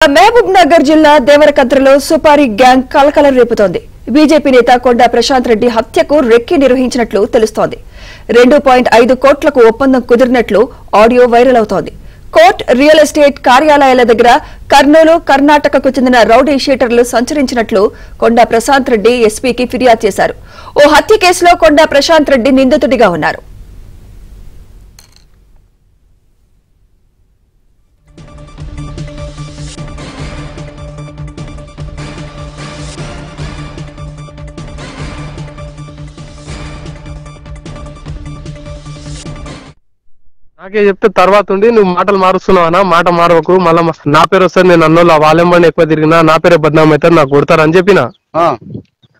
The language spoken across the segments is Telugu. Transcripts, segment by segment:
మహబూబ్ నగర్ జిల్లా దేవరకద్రలో సుపారీ గ్యాంగ్ కలకలం రేపుతోంది. బీజేపీ నేత కొండా ప్రశాంత్ రెడ్డి హత్యకు రెక్కి నిర్వహించినట్లు తెలుస్తోంది. 2.5 కోట్లకు ఒప్పందం కుదిరినట్లు ఆడియో వైరల్ అవుతోంది. కోర్ట్, రియల్ ఎస్టేట్ కార్యాలయాల దగ్గర కర్నూలు, కర్ణాటకకు చెందిన రౌడీ షీటర్లు సంచరించినట్లు కొండా ప్రశాంత్ రెడ్డి ఎస్పీకి ఫిర్యాదు చేశారు. ఓ హత్య కేసులో కొండా ప్రశాంత్ రెడ్డి నిందితుడిగా ఉన్నారు. నాకే చెప్తే తర్వాత ఉండి నువ్వు మాటలు మారుస్తున్నావా, మాట మారవకు, మళ్ళా నా పేరు వస్తుంది, నేను అన్నోళ్ళు వాళ్ళెంబడి ఎక్కువ తిరిగినా నా పేరే బద్నాం అవుతారు, నాకు కొడతారని చెప్పిన.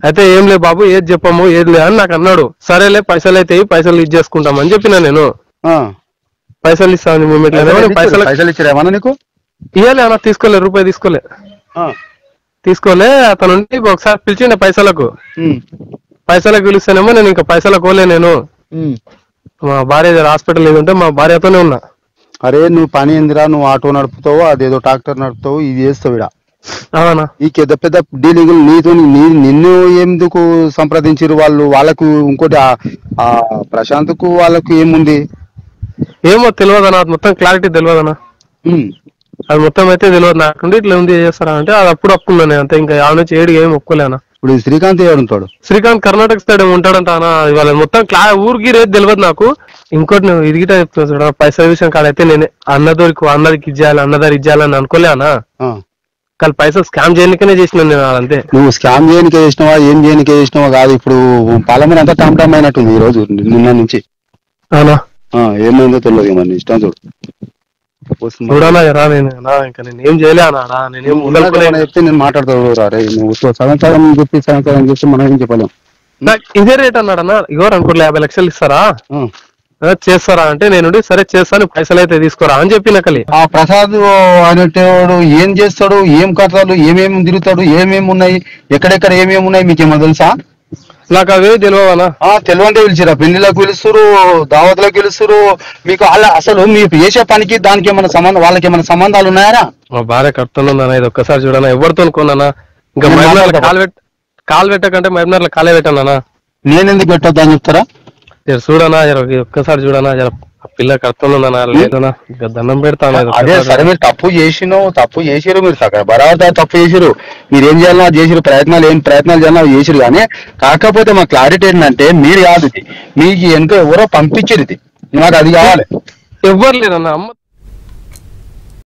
అయితే ఏం లే బాబు, ఏది చెప్పము ఏది లే అని నాకు అన్నాడు. సరేలే పైసలు అయితే పైసలు ఇచ్చేసుకుంటామని చెప్పిన. నేను పైసలు ఇస్తాను, పైసలు ఇచ్చారేమన్నా నీకు? ఇవ్వలే అన్న, తీసుకోలే, రూపాయి తీసుకోలే. అతను ఒకసారి పిలిచిండే పైసలకు పిలిస్తేనేమో నేను ఇంకా పైసలకు పోలే. నేను మా భార్య హాస్పిటల్ ఏదంటే మా భార్యతోనే ఉన్నా. అరే నువ్వు పని ఏందిరా, నువ్వు ఆటో నడుపుతావు, అదేదో ట్రాక్టర్ నడుపుతావు, ఇది చేస్తావు ఇడ. అవునా? ఈ పెద్ద పెద్ద డీలింగులు నీతో నిన్ను ఎందుకు సంప్రదించారు వాళ్ళు? వాళ్ళకు ఇంకోటి ఆ ప్రశాంత్ కు వాళ్ళకు ఏముంది ఏమో తెలియదన్నా, అది మొత్తం క్లారిటీ తెలియదన్నా. అది మొత్తం అయితే తెలియదు నాకుండి. ఇట్లా ఉంది చేస్తారా అంటే అది అప్పుడు ఒప్పుకున్నాను అంతే. ఇంకా ఆ నుంచి ఏడు ఏమి ఒప్పుకోలేనా. ఇప్పుడు శ్రీకాంత్ ఏడుంటాడు? శ్రీకాంత్ కర్ణాటక సైడ్ ఉంటాడంట అన్న. ఇవాళ మొత్తం ఊరికి రేపు తెలియదు నాకు. ఇంకోటి నువ్వు ఇది గిట్ట చెప్తున్నా చూడ, పైసల విషయం కాడైతే నేనే అన్నదికి ఇచ్చేయాలి, అన్నదారి ఇచ్చేయాలని అనుకోలే అన్న. కానీ పైసలు స్కామ్ చేయడానికనే చేసినాను నేను. అంతే. నువ్వు స్కామ్ చేయనికే చేసినావా, ఏం చేయనికే చేసినావా కాదు. ఇప్పుడు పాలమూరు అంతా టామ్ అయినట్టుంది ఈ రోజు, నిన్న నుంచి. అవునా? ఏమైందో తెలియదు, మరి ఇష్టం చూడు. చూడనా రా, ఇంకా నేను ఏం చేయలే అన్నాడా, నేనేం చెప్తే నేను మాట్లాడతాడు. అరే నువ్వు సగం చెప్పి సగం చెప్పి మనం ఏం చెప్పలేం. నాకు ఇదే రేట్ అన్నాడన్నా. ఇగో అనుకోండి 50 లక్షలు ఇస్తారా, చేస్తారా అంటే నేను సరే చేస్తాను, పైసలు అయితే తీసుకోరా అని చెప్పిన. కలి ఆ ప్రసాద్ అనేటోడు ఏం చేస్తాడు, ఏం కథలు, ఏమేమి తిరుగుతాడు, ఏమేమి ఉన్నాయి, ఎక్కడెక్కడ ఏమేమి ఉన్నాయి మీకేమో తెలుసా? నాకు అవే తెలియవనా? తెలివంటే పిలిచిరా, పెళ్లిలకు పిలుస్తారు, దావతులకు పిలుస్తారు. మీకు అసలు మీరు చేసే పనికి దానికి ఏమైనా సంబంధం, వాళ్ళకి ఏమైనా సంబంధాలు ఉన్నాయా? మా భార్య కడుతున్నానా, ఇది ఒక్కసారి చూడనా, ఎవరితో కొన్నానా. ఇంకా మైమనర్ల కాలు పెట్టకంటే మైమనర్ల కాలే పెట్టానా. నేను ఎందుకు పెట్టొద్దా అని చెప్తారా? చూడనా, ఒక్కసారి చూడనా, పిల్ల కడుతున్నా లేదనా, ఇంకా దండం పెడతాను. అదే సరే, మీరు తప్పు చేసిరు, మీరు సగం బరాబర్ తప్పు చేసిరు. మీరు ఏం చేయాలన్నా చేసిరు, ఏం ప్రయత్నాలు చేయాలన్నా చేసిరు. కానీ కాకపోతే మా క్లారిటీ ఏంటంటే మీరు కాదు, ఇది మీకు వెనుక ఎవరో పంపించారు, ఇది నాకు అది కావాలి. ఎవ్వరు లేదన్నా. అమ్మ